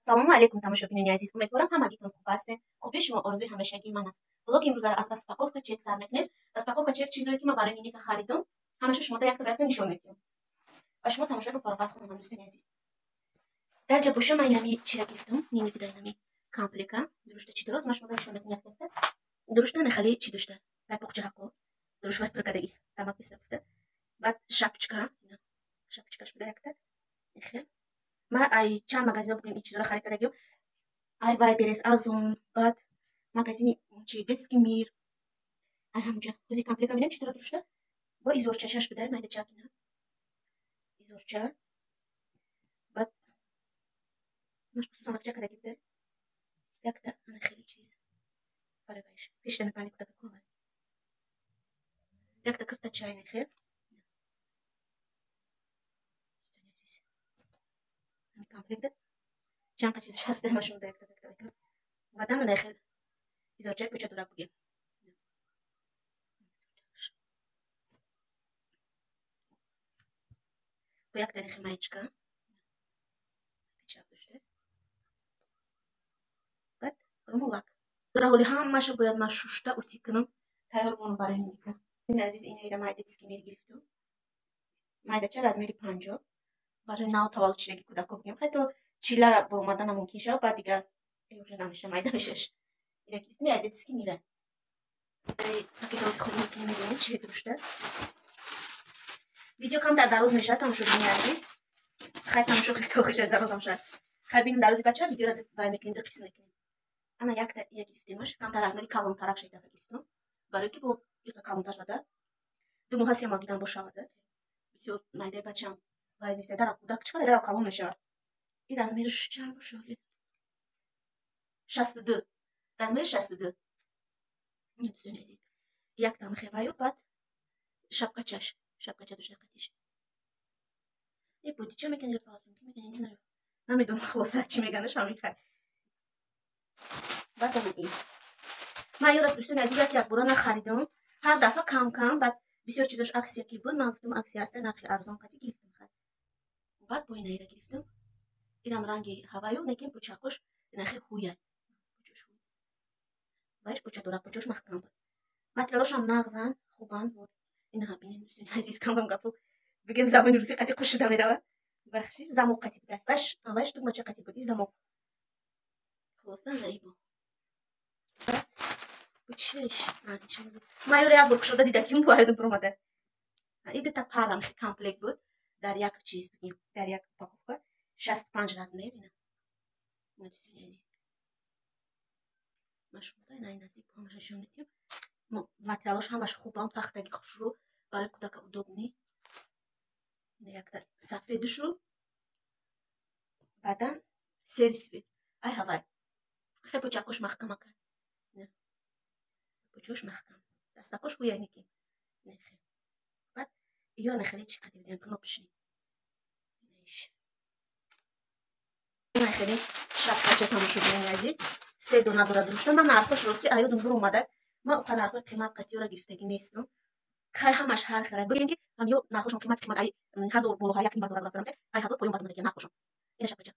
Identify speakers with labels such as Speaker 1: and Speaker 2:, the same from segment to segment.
Speaker 1: салому алейкум тамошобинони азиз, умедворам ҳамагитон хуб ҳастед. хубии шумо орзуи ҳамешагии ман аст. влоги имрӯзаро аз распаковка чек сар мекунем. Распаковка чек чизое ки ман барои Ниника харидам, ҳамашу шумо як тарафа нишон медиҳам ва шумо тамошои бо фароғат кунам дӯстони азиз. дар ҷабуша ман инами чира гирифтам, Ниника дар инами комплека дурушта чӣ дороз, ман шумо нишон медиҳам як тарафа. Дурушта нехали чӣ дошта, вай пухчаҳако, дуруш вай прикадаги, тамак писта буфта. Баъд шапочкаш буда якта. Нехел. Ма ай чанд магазин бугем ин чизоро харид кардагиём. Ай Вайберес, Озон, баъд магазини чи Детский мир. Ай ҳамуҷа ҳози комплека бинем чӣ дора дурушта. Бо изорчашаш буда, майдачак ина. Изорча. Баъд маш сусанакча кадаги буда. Якта ана хели чиз. Паравайш. Пешта мепани куда какова. Якта киртачай нехел. Комплекта. Чанqa чизиш ҳаст ҳамашон якта якта. Баъдан нехел изорчаи пӯча дурак бугем. Бо якта нехел маечка. Чап дошта. Баъд румулак. Раҳоли ҳамаша бояд ман шушта утӣ кунам. Тайёр кунам барои Ниника. Ин азиз инаира май Детский мир гирифтам. Майдача размери 50. барои нав таваллудшидаги кӯдако бугем. Хай то чила баромадана мумкин шавад, баъд дигар уже намеша майда мешаш. Ина гирифтам, ай Детский мира. Пакетози худ мекунем, мебинем чӣ дурушта. Видео камтар дароз мешавад тамошобини азиз. Хай тамошо хеле тохиша дарозам шавад. Хай бинем дарози бача видеоро вай мекунем, ду қисм мекунем. Ана якта я гирифтемаш, камтар размери калонтарак шайдафа гирифтам. барои ки бо иқа калонтар шавада. 2 моҳ ҳаст ямагидан бошавада. Бисёр майдаи бачаам вай нест. Дарам кӯдак чиқадар дарам калон мешавад. Ин размериш чанд бошавад? 62. Размери 62. Ин дӯстони азиз. Яктам хеваю, баъд шапкачаш. Шапкача дошта қатиш. Ин буди чӣ мекунӣ репаратун ки мекунӣ? Намедонам хулоса чӣ меганаш ҳамин хай. Баъд ин. Ман ёрад дӯстони азиз як бора нахаридам. Ҳар дафъа кам-кам, баъд бисёр чизош аксия ки буд, ман гуфтам аксия аста, нархи арзон қати гирифтам хай. Баъд бо инаира гирифтам. Инам ранги ҳаваю, лекин пӯчақош инахи ҳуяй. Пӯчаш ҳуй. Вайш пӯча дора, пӯчаш маҳкам буд. Материалошам нағзан, хубан буд. Инаҳа бинем дӯстони азиз, камам гапу бигем забони рӯзӣ қати хуш шуда меравад. Бахшиш замок қати буда. Вайш тугмача қати буд, ин замок. Хулоса заибо. Баъд пӯчиш. Ман ёро як бор кушода дидаким бо аёдам биромада. Ин дита парам комплект буд. Дар як чиз бигем, дар як упаковка 65 размер ина. Ина дӯстони азиз. Машумода ина наздик бо ҳамаша нишон медиҳам. Материалош ҳамаш хубан, пахтаги хушрӯ, барои кӯдака удобни. Ина якта сафедушу. Баъдан серисви. Ай ҳавай. Хеле пӯчакош маҳкамака. Ина. Пӯчош маҳкам. Дастакош ҳуяй неки. Нехел. Баъд ё нехеле чӣ қади будем кнопочни. Инаш. Ина хеле шапкача тамошобини азиз. 3 дона дора дурушта. Ман нархош рости аёдам биромада. Ман оқа нархои қимат қатиёра гирифтагӣ нестам. Хай ҳамаш ҳар хела. Бигем ки ҳам ё нархошон қимат ай 1000 болоҳа, якин базар задан ки ай 1000 поён бадам ки нархошон. Ина шапкача.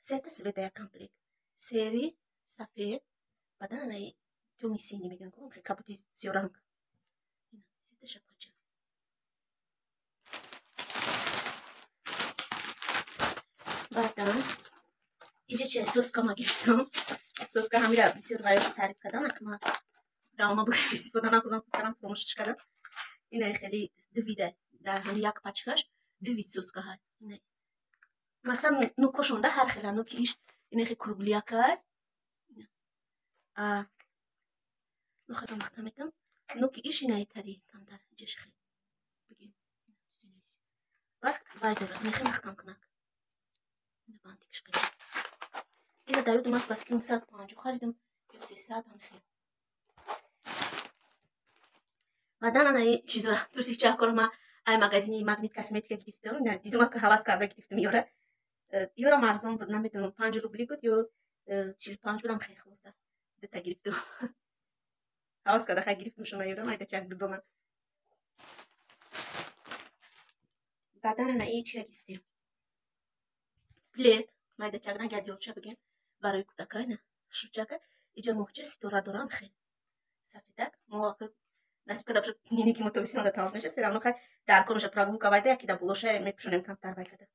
Speaker 1: Сета света як комплект. Сери сафед. Баъдан анай тёмни синӣ мегӯям ки капути сиёранг. Ина сета шапкача. Баъдан иҷа чи соска ма гирифтам. Соска ҳамира бисёр вайёш таъриф кардам, ак ман равна бугем истифода накардам, сарам фуромӯшиш кардам. Ина хеле дувида дар ҳами як пачкаш 2 вид соска ҳай. Ина мақсад нӯкошонда ҳар хела нӯкиш ина хе круглякай. А нӯхата маҳкам метам. Нӯки иш инаи тари камтар иҷаш хе. Бигем. Баъд вай дора, ина хе маҳкам кунак. Ина бантикаш кардам. Ина дар ёдам аст ба фикрам 150 харидам ё 300 ҳамихел. баъдан анаи чизора турсикчаҳкоро ма ай магазини Магнит косметика гирифтам. Дидам ак ҳавас карда гирифтам ёра. Ёрам арзон буд, намедонам 5 рубли буд ё 45 будам хеле хулоса. Дита гирифтам. ҳавас карда хай гирифтам шуна ёрам айдачак дудона. баъдан анаи чира гирифтем. плед майдачагран гадёча бигем барои кӯдакайна шучака иҷа моҳча ситора дорам хеле сафедак моака насиб када бошад ниники мотобисонда тамом меша все равно хай даркор меша прогулка вайда якида булоша мепушонем камтар вай када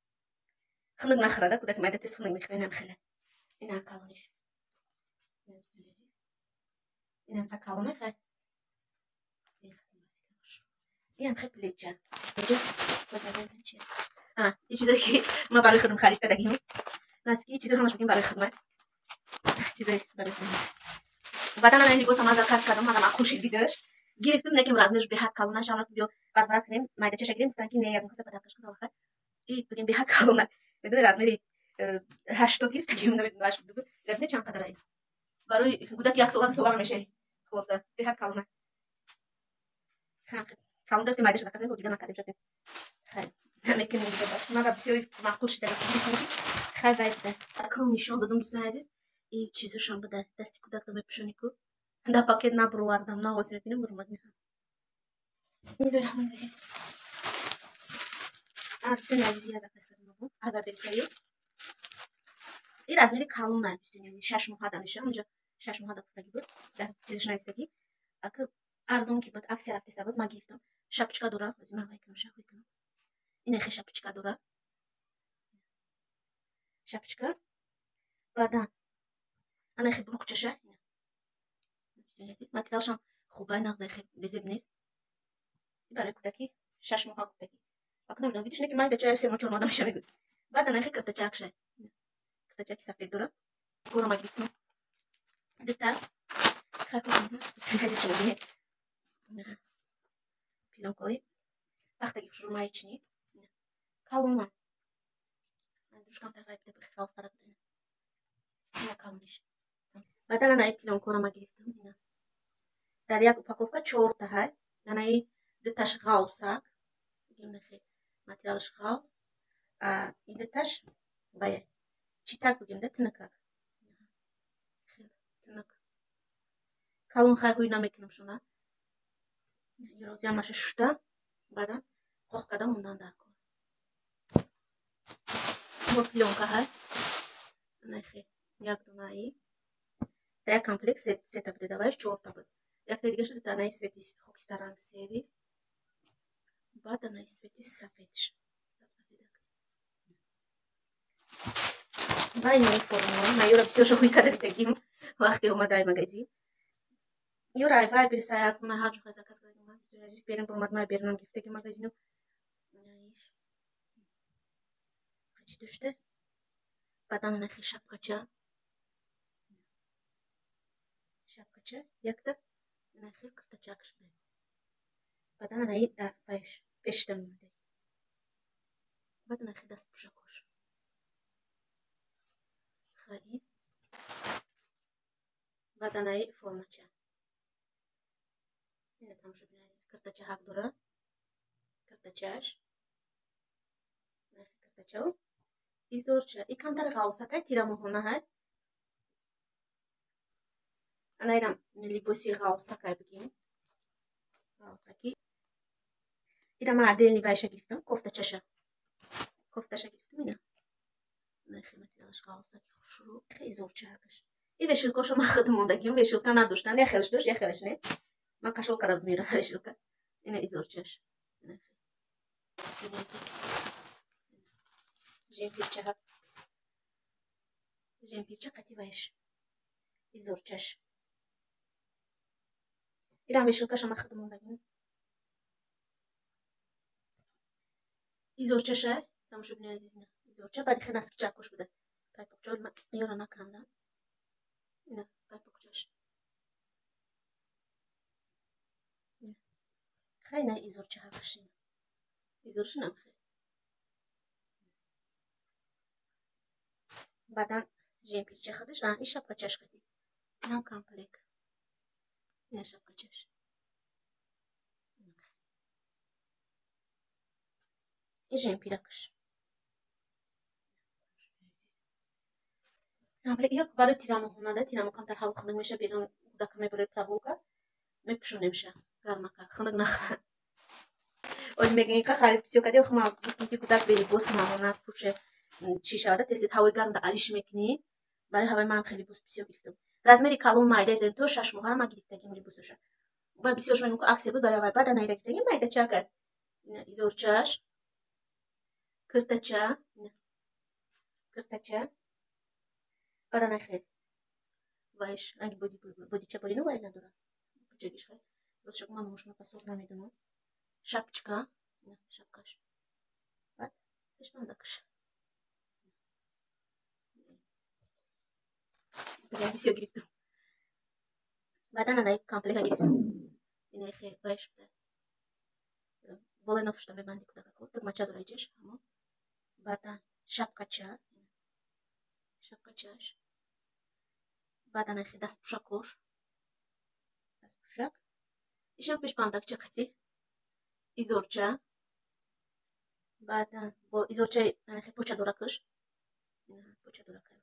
Speaker 1: хунук нахӯрада кӯдаки майда тез хунук мехӯрад инам хеле инам калониш инам ха калоне хай инам хай плеча чия ин чизое ки ма барои худам харид кардагим наски чизо ҳамаш бигем барои худмат чизои барои худмат баъдан ана либосам аз заказ кардам манам ақушид видош гирифтум неким размерш беҳад калона шам рафтум биё базбарат кунем майдачаша гирем гуфтан ки не ягон каса падаркаш кунам ахай бигем беҳад калона медони размери 80 гирифтагим намедонам 80 буд рафтне чанд қадар аид барои кӯдаки 1 сола 2 сола мешаи хулоса беҳад калона калон дафтем майдаша заказ кардем дига накардем шатем хай мекунем дига баш мага бисёри маъқул шида хай вай буда акром нишон додам дӯстони азиз ин чизошон буда дасти кӯдакро мепӯшони ку да пакет набурвардам навоз мебинем бурмад меха дӯстони азизи я заказ кардем бубу агар берисаи ин размери калона дӯстони 6 моҳада меша онҷа 6 моҳада гуфтагӣ буд дар чизош нависагӣ ака арзон ки буд аксия рафтеса буд ма гирифтам шапочка дора озимавай кунам шапой кунам инахе шапочка дора шапочка баъдан анахе брукчаша материалшам хубай нағзай хе безеб нест барои кӯдаки 6 моҳа гуфтагӣ ак намедонам видишне ки майдача 3 моҳ 4 моҳада меша мегӯд баъд анахе киртачакша киртачаки сафед дора горома гирифтам дитар пилонкои тахтаги хушрӯмаи чини калона душкам тавай буда бихалстара буда ина калониш баъдан анаи пилонкорама гирифтам ина дар як упаковка 4 таҳай анаи диташ ғавсак бигем материалш ғавс и диташ бая читак бигем да тинакак тинак калон хай ҳуй намекунам шуна розиамаша шушта баъдан қоқ карда мондан дар кор пленка хай анахе як дунаи да як комплект сета буде даваиш 4 та буд якта дига шуд анаи свети хокистаранг сери баъд анаи свети сафедш ва инаи формула ма ёра бисёр шоҳӣ карда дидагим вақте омадаи магазин ёра ай вай бирисай аз май ҳаҷо хай заказ кардагим ман азиз берем бурмад май бернам гирифтагим магазину чӣ дошта баъдан анахе шапкача якта анахе киртачак шуда баъдан анаи дар пешта мемода баъд анахе дастпӯшакош хаи баъд анаи формача ина тамошо бинед киртача ҳак дора киртачааш анахе киртачао изорча и камтар ғавсакай тирамоҳонаҳай анаирам либоси ғавсакай бигем ғавсаки ирама адели вайша гирифтам кофтачаша гирифтам ина анахе материалаш ғавсаки хушрӯ изорчаакаш и вешилкоша ма худ мондагим вешилка надоштан яхелш дошт яхелш не ман кашол карда мера вешилка ина изорчаш жемпирча қати вайш изорчаш ирам вешилкаша ма худ мондагим изорчаша тамошо бинед азизина изорча баъди хе наски чакош буда пайпокча ёра накандам ина пайпокчаш хай на изорча ҳақашин изоршинам хе баъдан жемпирча худаш и шапкачаш хади инам комплект ина шапкачаш и жемпиракаш комплект як барои тирамоҳонада тирамо камтар ҳаво хунук меша берун кӯдака мебарои прогулка мепӯшонемша гармакак хунук наха оҷ мегӯем ка харид бисёр кардем ма гуфтем ки кӯдак белибос намонад пӯше چی شود تست هوای گرم در علیش میکنی برای هوای من خیلی بوس بسیار گرفتم رزمری کالون مایده زن تو 6 ماه ما گرفتگیم ریبوسش و بسیار شما اینکه عکس بود برای بعد انا گرفتگیم مایده چه کرد ایزورچاش کırtaça kırtaça برای خیلی وایش رنگ بودی چه برینو وای نداره بچگیش خیلی روز شما ماشون پاسوز نمیدونم شапочка شапкаш بعد ايش بندكش بقى بيسيو جريتو بعد انا نايك كامبليكا جريتو إني خير بايش بده والله نفش تبي بندي كده كاكو تك ما تشادو ريجيش همو بعد شапкача شапкачаш بعد انا خير دست بوشاكوش دست بوشاك إيش بيش بندكش كتي إزورچا بعد با إزورچا انا خير بوشا دوراكش بوشا دوراك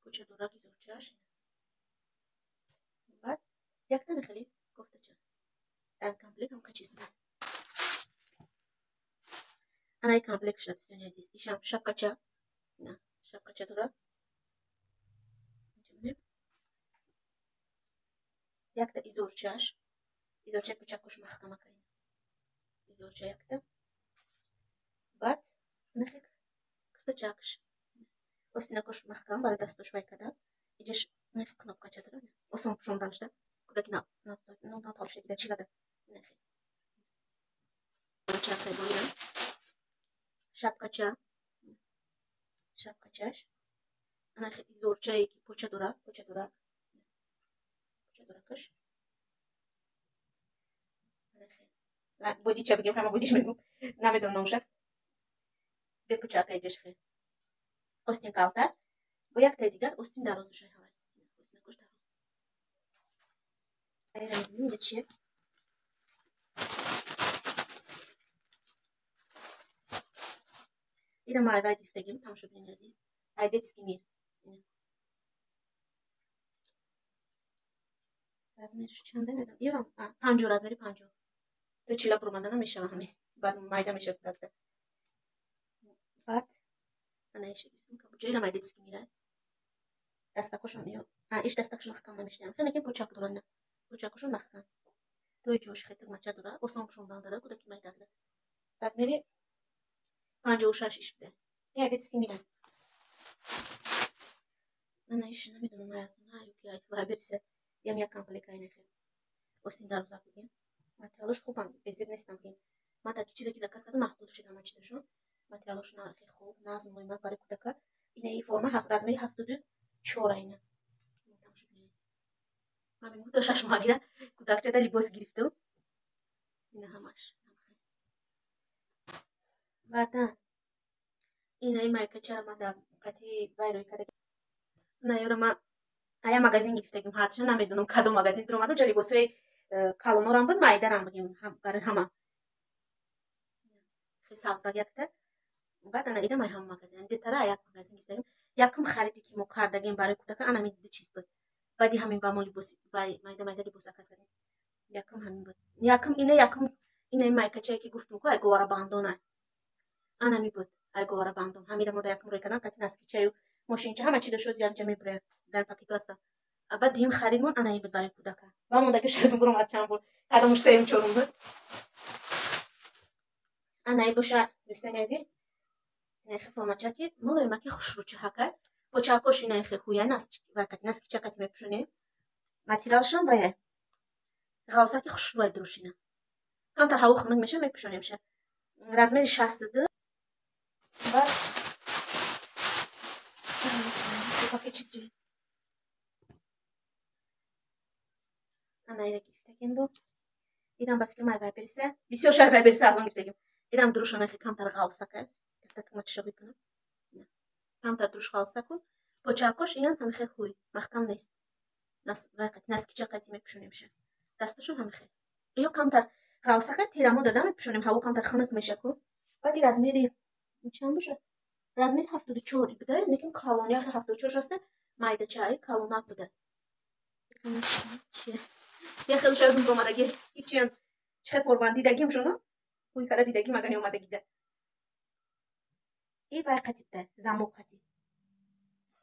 Speaker 1: بوشا دوراك إزورچاش بعد ياك تنخلي كفتة تان كامبليك هم كاتشيستا أنا كامبليك شات الدنيا دي إيشام شапкача نا شапкача دورا ياك تا إزورچاش إزورچا بوشاكوش محكمة كاين إزورچا ياك تا بعد نخيك كفتة Остинакош махкам барои дасташ вай када идеш нехи кнопкача дора осон пушонданшда кудаки на толшда гида чилада нехи чакай боям шапкача шапкачаш анахи изорчаи ки поча дора каш нехи бодича бигем ҳама бодиш мегум намедонам шафт бепучакай идеш хе остин калтар бо яктай дигар остин дарозушай ҳавай остинакош дароз айрамидим чие ира ма айвай гирифтагим тамом шуд мени азиз айдетски мир размериш чанда медам ирам 50 размери 50 то чила промадана мешава ҳаме баъд майда мешавад такта баъд ана иша гирифтам кабуҷо ира майдетски мирад дастакошон ё иш дастакош маҳкам намешавам хеле ки почак дорана почакошон маҳкам тои ҷош хетак мача дора осон пушондан дада кудаки майдагда размери 56 иш буда айдетски мирад ана иш намедонам аясна юки ай бериса ям як комплект айнахе остин дароза бигем материалош хубам безеб нестам бигем ман таки чизе ки заказ кардам маҳқул шидам чизашон материалош нархи хуб назм муҳимат барои кудака инаи форма размери 74 айна ман то 6 моҳагира кудакчада либос гирифтам ина ҳамаш баъдан инаи майкачара ман дар қати вайрои када наёра ман ая магазин гирифтагим ҳарчанд намедонам кадом магазин дуромадам ҷа либосҳои калонорам буд майдарам бигем барои ҳама савзак якта баъд ана ида май ҳама магазин бетара як магазин гирифтагим якум хариде ки мо кардагем барои кудака ана мин чиз буд баъди ҳамин ба мо либоси майда либос заказ кардем якум ҳамин буд якум инаи майкачае ки гуфтум ку айговара бандона анами буд айговара бандон ҳамира мо да якум рӯй кардам кати наскичаю мошинча ҳама чида шуд якҷа мебурем дар пакето аста баъд дим харидмон ана ин буд барои кудака ва мондаги шояд буромад чанд буд кадомуш сеюм чорум буд ана ин боша дӯстони азиз инахе формачаки молоимаки хушрӯча ҳака почакош инахе ҳуя вакати наскича кати мепушонем материалшон вая ғавсаки хушрӯай дурушина камтар ҳаво хунук меша мепушонемша размери 62 баъд ана ира гирифтагем бо ирам ба фикрам айвай бериса бисёр шайвай бериса аз он гирифтагем ирам дурушонахе камтар ғавсака татмачаша бикунам камтар дуруш ғавсаку почакош инам ҳамихел ҳуй маҳкам нест наскича қати мепушонемша дасташо ҳамихел ё камтар ғавсака тирамо дада мепушонем ҳаво камтар хунук мешаку баъди размери чанд бошад размери 74 буда лекин калон яхе 74 аста майдачаи калонак буда яхел шояд муомадаги ичиам чихе форман дидагим шуно ҳуй када дидагим агани омадагида این وای قطیبده زموق قطی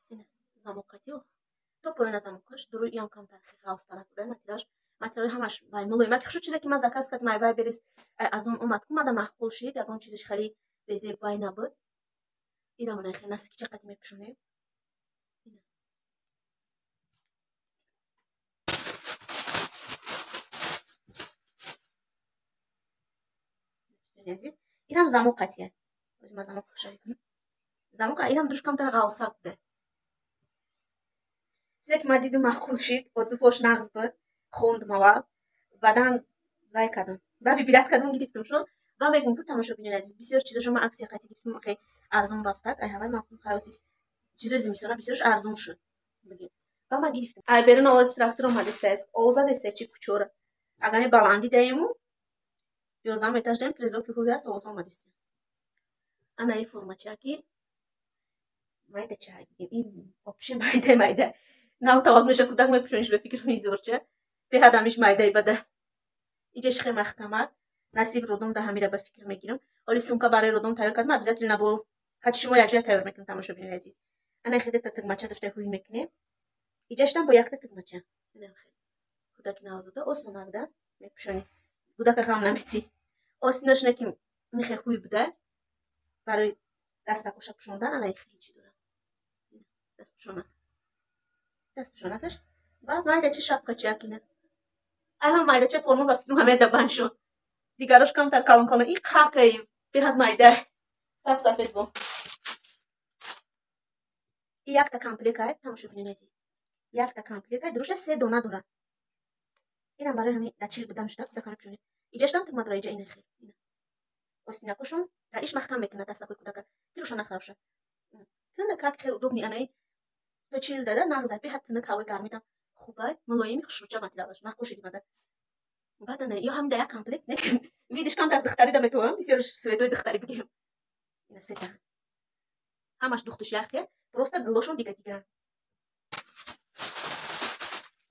Speaker 1: اینه زموق قطی تو پایین زموقش درو یام کم ترخی خواست دارد بوده متریال همش وای ملوی مگه شو چیزی که من زکاس کرد مای وای بریز از اون اومد که مادام معقول شید یکون چیزش خیلی بزرگ وای نبود اینا من خیلی نسکی چه قدیم میپشونه عزیز اینم زموق قطیه از زموق خشایی کنم زموق اینم دروش کم تر غوصات ده زک ما دیدم معقول شید و زفوش نغز بود خوند موال بعدن وای کردم بعدی بیرات کردم گرفتم شون و میگم که تماشا ببینید عزیز بسیار چیزا شما عکس قطعی گرفتم خیلی ارزون رفته ای هوای مفهوم خاصی چیزای زمستون بسیارش ارزون شد بگیم و ما گرفتم ای برن آواز تراکتور اومده است اوزا دسته چی کوچوره اگر بالاندی دیمو بیازم اتاج دیم ترزو که خوبی است اوزا اومده است انا این فرما چاکی مایده چای این option مایده نه تا میشه کودک میپوشونیش به فکر میذارچه به هدامش مایده بده ایجش خیلی محکمه نصیب رودم ده همیشه به فکر میگیرم ولی سونکا برای رودم تیار کردم ابزاری نبود خاطر شما یه تیار میکنم تماشا ببینید عزیز انا خیلی تتق ماچه داشته خوی میکنه ایجش دم با یک تتق ماچه نه خیلی کودک نازده اوسم نگده میپوشونی کودک خام نمیتی اوسنش نکیم میخه خوی بده برای دست کوشا پوشوندن انا خیلی چی داره دست پوشونتش بعد مایده چه شапka چاکینه الان مایده چه فرمو با فکرم همه دبان شد دیگرش کم تر کالون کالون این خاکی به حد مایده سفید بود یک تا کامپلیکای تماشا ببینید عزیز یک تا کامپلیکای دروش سه دونه داره اینم برای همین دچیل بدم شده دکانه بشونید ایجاش دم تو مادر ایجا اینه خیلی اینه واسه نکوشون تا ایش محکم میکنه دست کوی کودک کیروشون نخرشه تنده کاک خیلی دوبنی انای تو چیل داده نغزه به حد تنده کاوی گرمیدم خوبه ملایمی خشوچه ماتیلاش مخوشی دیمده بعد نه یا هم ده کامپلیت نه ویدیش کام در دختری دم تو هم بسیار سویتوی دختری بگیم اینه سه تا همش دختوش یخیه просто глошон دیگه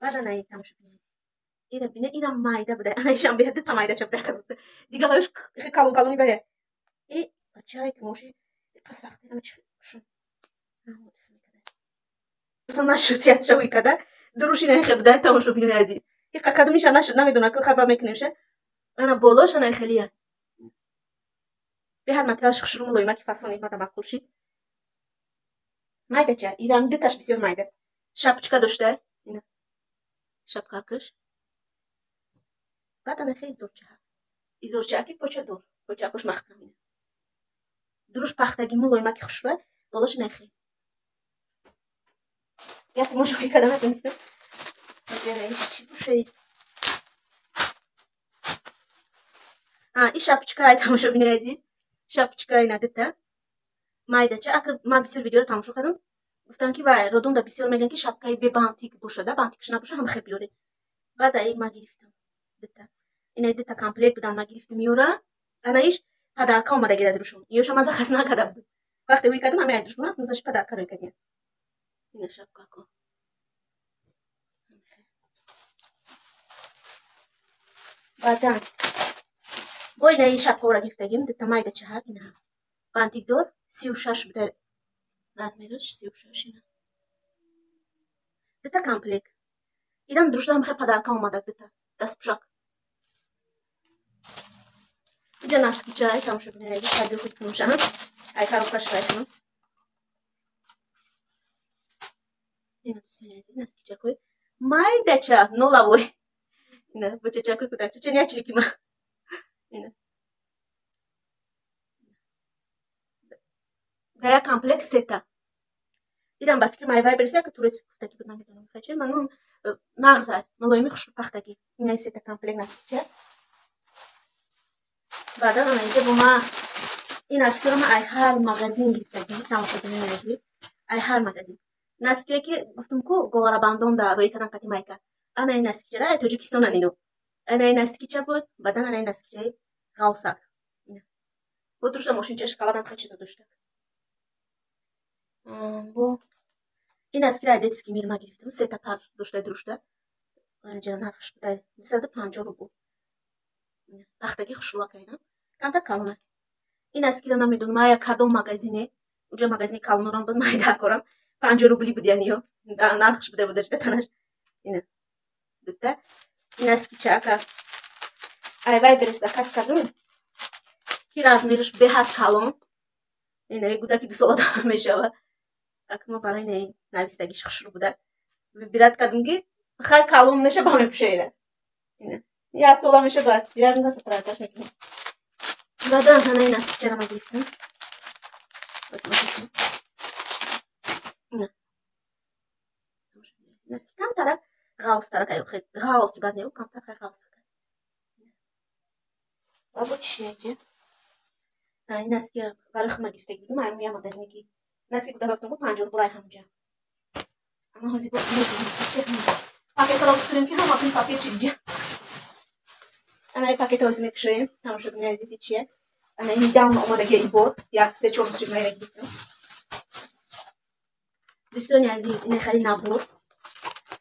Speaker 1: بعد نه تماشا کنید اینا بینه اینا مایده بوده انا ایشان به حد تا مایده چپ دکازه دیگه باش کالون کالونی بره ای بچای که موشی قسخته انا چی شون اصلا نشد شوی کده دروشی نه خبده تماشا ببینید عزیز این قدم میشه نشد نمیدونم که خبر میکنیشه انا بالاش انا خیلیه به هر متلاش خشرو ملوی ما که فصل ما معقول شد مایده چه ایران دتاش بسیار مایده شапочка داشته اینا شапка کش بعد انا خیلی زورچه کی پوچه دور پوچه کش محکمه دروش پختگی ملوی ما که خشروه بالاش نخی یا تو مش خیلی کدام نیست بذاری چی بوشه این شапочка ای تماشا ببینید عزیز شапочка اینا دته مایده چه اگه من بسیار ویدیو رو تماشا کردم گفتن که وای رودون دا بسیار میگن که شапкаی به بانتیک باشه ده بانتیکش نباشه هم خیلی بیاره بعد ای ما گرفتم دته اینا دته کامپلیت بودن ما گرفتم میورا انا ایش پدرکا اومده گیره دروشون یه شما زخص نکرده بود وقتی وی کردم همه ادروش من مثلا پدرکا رو کردیم اینا شапка کو بعدن گوی این شапка رو گرفتیم دته مایده چه هست اینا بانتیک دور 36 بوده размерش 36 اینا دته کامپلیت ایدم دروش هم خیلی پدرکا اومده دته دست پوشاک اینجا نسکی چای تماشا ببینید عزیز خیلی خوب کنمشم ای کارو کاش کنم اینا بسیار عزیز نسکی چای کوی مایده چه نولا بوی اینا بچه چای کوی کودک چه نیا چیکی ما اینا گایا کامپلیت ستا ایدم با فکر مای وای برسه که توریت کودکی بود نمیدونم خیلی منو نغزه ملایمی خوش پختگی اینا ستا کامپلیت نسکی چای بعدا انا اینجا با ما این نسکی رو ما ای هر مغازین گرفتیم تماشا ببینید عزیز ای هر مغازین نسکی که گفتم کو گوارا باندون دا روی کدام قتی مایکا انا این نسکی چرا توجیکستان اینو انا این نسکی چه بود بعدا انا این نسکی چه غوصا بود روش ماشین چه شکلات خیلی چیزا داشته بو این نسکی را دسکی میرم گرفتم سه تا پر داشته دروشته اینجا نرخش بوده 250 رو بود پختگی خوشوا کردم کم تا کلمه این نسکی رو نمیدونم آیا کدوم مغازینه اونجا مغازین کالونوران بود مایده کارم 5 روبلی بود یعنی нархش بوده بودش تنش اینه دیده این است که چاکا айвай береста каскадун ки размериш беҳад калон инаи гудак 2 сола дам мешавад акма барои не навистагиш хушру буда вибират кадум ки хай калон меша ба мепушаира ина я сола меша ба я не знаю про это мекунем бадан она ин аст чара магрифтам ина нас кам тарак غاوس тарак ай хай غاوس бад не кам тарак غاوس бабу чиеже این است که برای خودم گرفته بودم معلومه یا مغازه کی نسکی کدا گفتم 50 روبل همونجا اما هزی بود چه پاکت رو بسازیم که هم اون پاکت چیزی انا این پاکت رو میکشیم تمام شد میازی چیه انا این دام اومده که ایبور یا سه چهار شب میره گفتم دوستان عزیز این خیلی نبود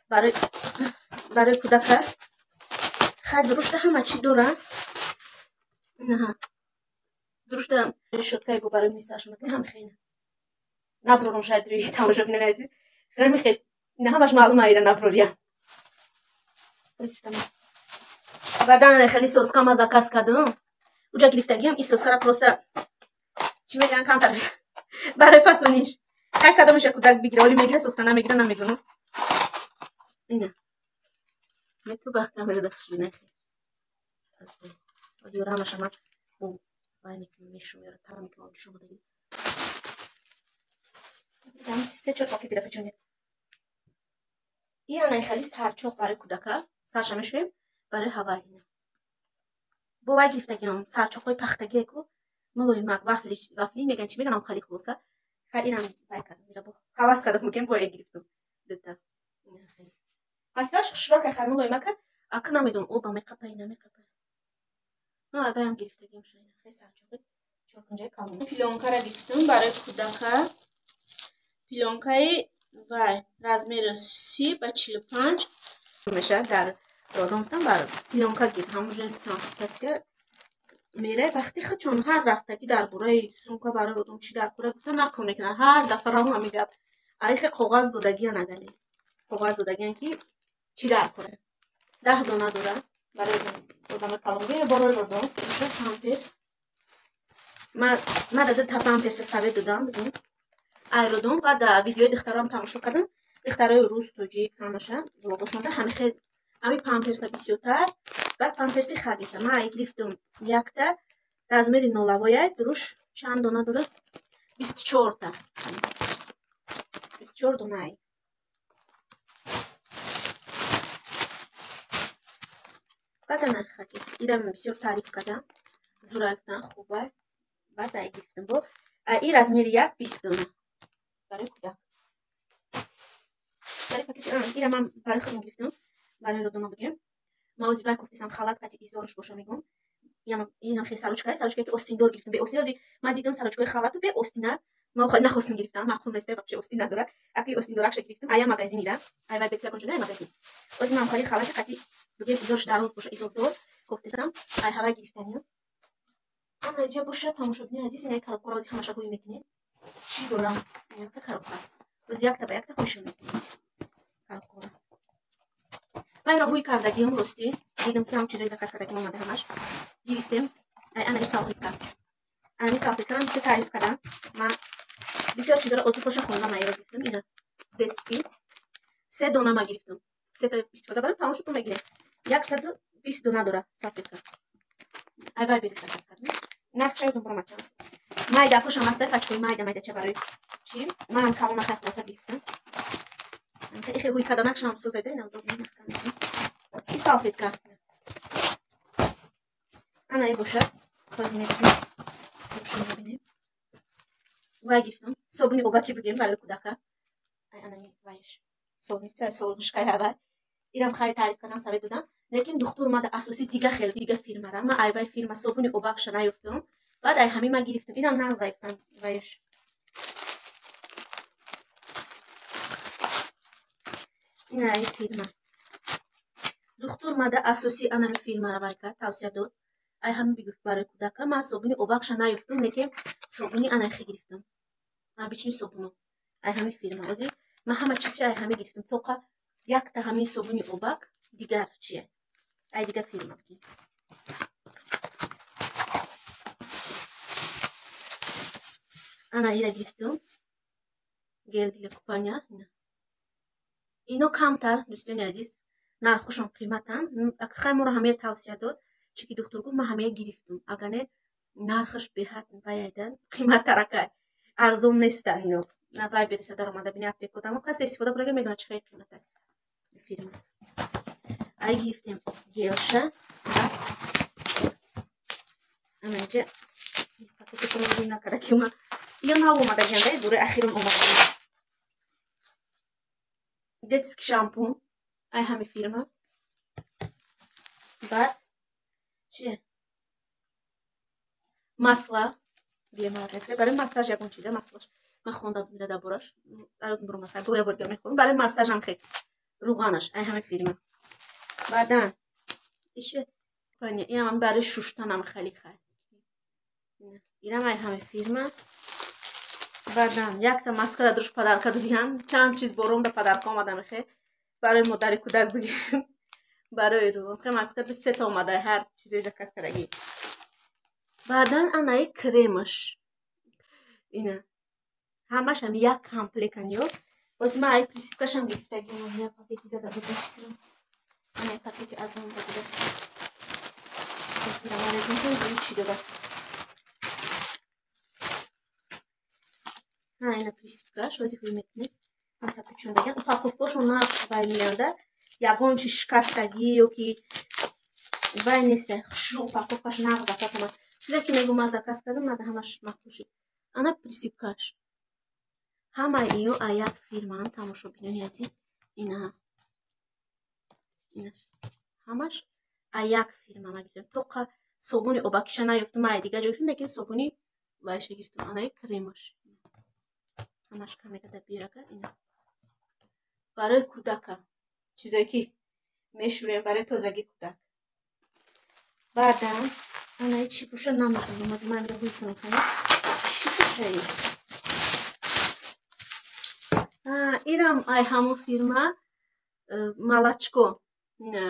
Speaker 1: برای کودک خیلی درسته همه چی داره نه درسته شوتکای بو برای میساش مکنه هم خیلی نبرورم شاید روی تماشا کنه عزیز خیلی خیلی نه همش معلومه ایران نبروریم بعدن خیلی سس کم از کاس کردم اونجا گرفتگیم این سس را پروسه چی میگن کم تر برای فسونیش هر کدومش کودک بگیره ولی میگیره سس کنه میگیره نمیگونه اینه تو با کامل داشتی نه خیلی دیگه همش من باید میشم یا تمام میکنم شو بودی دام سه چهار پاکت دیگه پیچونه این انا خیلی سرچوق برای کودکا سرشمشیم برای هوایی بابا گرفتگیم سرچوقای پختگی کو ملوی مگ وافلی میگن چی میگن خیلی خوبه خیلی اینم باید کردم میره با حواس کردم میگم باید گرفتم دیدم حتیش شروع کردم ملوی مگ اکنون نمیدونم او با میکاپی نمیکاپی نه باید گرفتگیم شاید خیلی سرچوقی چورکنجای کامل پیلونکا را گرفتم برای کودکا پیلونکای وای размер 30 با 45 میشه در رادونتان برای پیلونکا گرفتم همون جنس کنسولتاسیا میره وقتی خود چون هر رفتگی در برای سونکا برای رادون چی در کره گفتن نکنه که هر دفعه رو میگم علیخ کاغذ دادگی نداری کاغذ دادگی که چی در کره 10 دانه داره برای رادون کالونگی برای رادون پامپرس ما داده تا پامپرس سوی دادم بگیم ایرودون بعد ویدیو دخترام تماشا کردم دخترای روز توجیک همشه بلوگشون ده همه خیلی امی پامپرس بسیارتر بعد پامپرسی خریدم ما گرفتم یک تا размери نولویه دروش چند دونه داره 24 تا 24 دونه بعد انا خریدم ایرم بسیار تعریف کردم زورفتن خوبه بعد گرفتم با این размери یک 20 دونه برای کودک برای پاکت ایرم من برای خودم گرفتم برای رودونا بگم ما وزی گفتم خالت قطعی زورش باشه میگم اینم خیلی سالوچکای که استین دور گرفتم به استین من دیدم سالوچکای خالتو به استینه ما خیلی نخواستم گرفتم معقول نیست بچه استین نداره اگه استین دورش گرفتم ایا مغازه میرم ای بعد بسیار کنجونه مغازه وزی من خیلی خالت قطعی بگم زورش در روز باشه ایزور دور گفتم ای هوا گرفتنیو اما اینجا باشه تموم شد نه عزیز نه کارو کارازی همش گوی میکنه چی دارم نه کارو وزی یک تا به یک تا خوشم میکنه کارو من رو کردگیم راستی دیدم که هم چیزایی دکاس کردگیم اومده همش گرفتم انا سالفه مثل تعریف کردم من بسیار چیزا رو ازو خوش خوندم ایرو گرفتم اینا دسکی 3 دونه ما گرفتم 3 تا 20 تا برام تمام شد میگیره 120 دونه داره سالفه کرد ای وای بریم دکاس کردم نقشه رو برام چانس مایده خوشم است کاچوی مایده چه برای چی من کاملا خیلی واسه گرفتم خیلی خوی کردن نقشم سوزیده اینا دو میخوام این سالفه کرد انا ای باشه کازمیتی خوشم ببینیم وای گرفتم صابونی اوباکی بگیم برای کودکا ای انا وایش صابونی چه صابونشکای هوا ایرم خیلی تعریف کردن سوی دادن لیکن دکتر اومد اساسی دیگه خیلی دیگه فیلم را من ای وای فیلم صابونی اوباکش نیافتم بعد ای همین ما گرفتم اینم نزایفتم وایش این ای فیلم دکتر اومد اساسی انا فیلم را وایکا توصیه داد ای همین بگفت برای کودکا من صابونی اوباکش نیافتم لیکن صابونی انا خیلی گرفتم بیچنی صبونو ای همین فیرما ازی من همه چیزی ای همین گرفتم توقع یک تا همین صبونی اوبک دیگر چیه ای دیگر فیرما بگیم انا ایره گرفتم گل دیگه کپانیا اینو کمتر دوستان عزیز нархушон қиматан хай моро ҳамаи тавсия дод чӣ ки духтур гуфт ман ҳамаи гирифтам агар не нархаш беҳад ваяйдан қиматтарака арзон нестан ино на вай бериса дар омада бини аптекодамо касе истифода бурага мегӯяд чӣ хеле қимата фирма ай гирифтем гелша анаҷа пакеташоно бин накарда ки ма ё нав омадагианда дураи ахирам омада детский шампун ай ҳами фирма баъд чие масла биемарасе барои массаж ягон чида маслаш ман хонда мирада бораш буромаса дуя борга мехонам барои массажам хел руғанаш ай ҳами фирма баъдан ише инам барои шуштанам хели хай инам ай ҳами фирма баъдан якта маска да дуруш падарка додиям чанд чиз бором да падарка омада мехе барои модари кӯдак бигем барои рӯ хе маска ду сета омада ҳар чизе заказ кардагӣ баъдан анаи кремаш ина ҳамаш ҳам як комплекан ё боз ман ай присипкашам гирифтагиам я пакети дада будам ана пакети аз он да буда бисмилла резинкаи дуи чӣ дода ана ина присипкаш ози ҳуй мекунед упаковкашон упаковкашон на вай меояда ягон чи шикастагӣ ё ки вай неста шу упаковкаш нағзататама чизе ки мегӯ ман заказ кардам мада ҳамаш махтуши ана присипкаш ҳама иё а як фирмаан тамошобинони азиз ина ҳамаш а як фирма ма гирифтам тоқа собуни обакиша наёфтам ай дига ҷо гирифтам лекин собуни вайша гирифтам анаи кремаш ҳамаш камегада биёяга ина барои кӯдака чизое ки мешӯрем барои тозагии кӯдак баъдан анаи чӣ пӯша намедонам аз ман ҳуй кунам чӣ пӯшаи ирам ай ҳамон фирма малачко на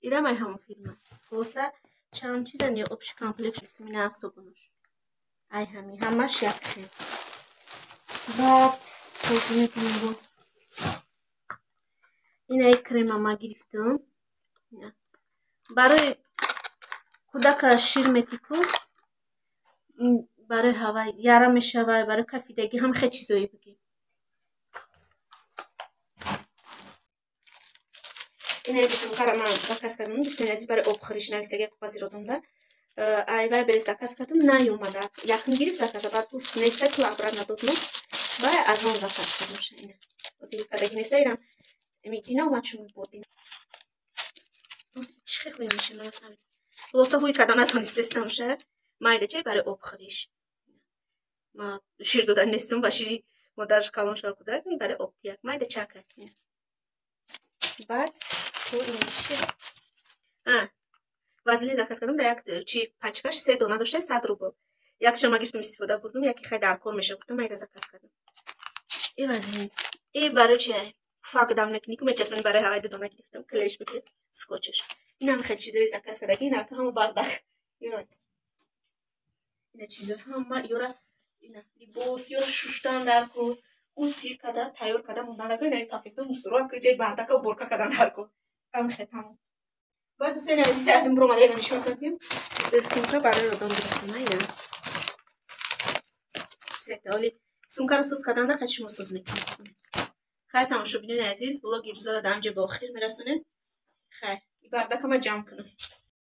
Speaker 1: ирам ай ҳамон фирма хоса чанд чизан ё обши комплект гирифтам ина собунаш ай ҳами ҳамаш як хел баъд кози мекунем бо инаи крема ма гирифтам барои кӯдака шир метику барои ҳавай яра мешавад барои кафидагӣ ҳам хел чизое бигӣ инаи бутункара ман заказ кардам дӯстони азиз барои обхӯриш навистаги қоғази родонда ай вай бере заказ кардам наёмада якум гирифт заказа баъд гуфт неста ту обратно дод мо вай аз он заказ кардам шаина озири кадаги неста ирам дина омад шумо бодина чӣ хел ҳуй меша ман нафаҳмидам хулоса ҳуй карда натонистестам ша майда чай барои обхӯриш ма шир дода нестам ба шири модараш калон шава кӯдак барои обтияк майда чака баъд то инши вазелин заказ кардам да як чи пачкаш 3 дона дошта 100 рубл якша ма гирифтам истифода бурдам яке хай дар кор меша гуфтам майра заказ кардам и вазелин и барои чи пуфак давлекнику мечаспани барои ҳавай 2 дона гирифтам клеш бигир скотчеш инам хел чизои заказ кардаги ина ҳамо бардак ина чизо ҳама ёра ина либос ёра шуштан дар кор утӣ када тайёр када мондандака ина пакето мусурак ҷаи бардака уборка кадан дар кор ҳам хел тамом баъд дӯстони азизи аҳдум буромада яна нишон кардем сумка барои родон гирифтам ина сета оли сумкаро соз карданда қайчи шумо соз мекунед хайр тамошобинони азиз блоги рӯзаро дар ҳамҷо ба охир мерасонем хайр бардакама ҷамъ кунам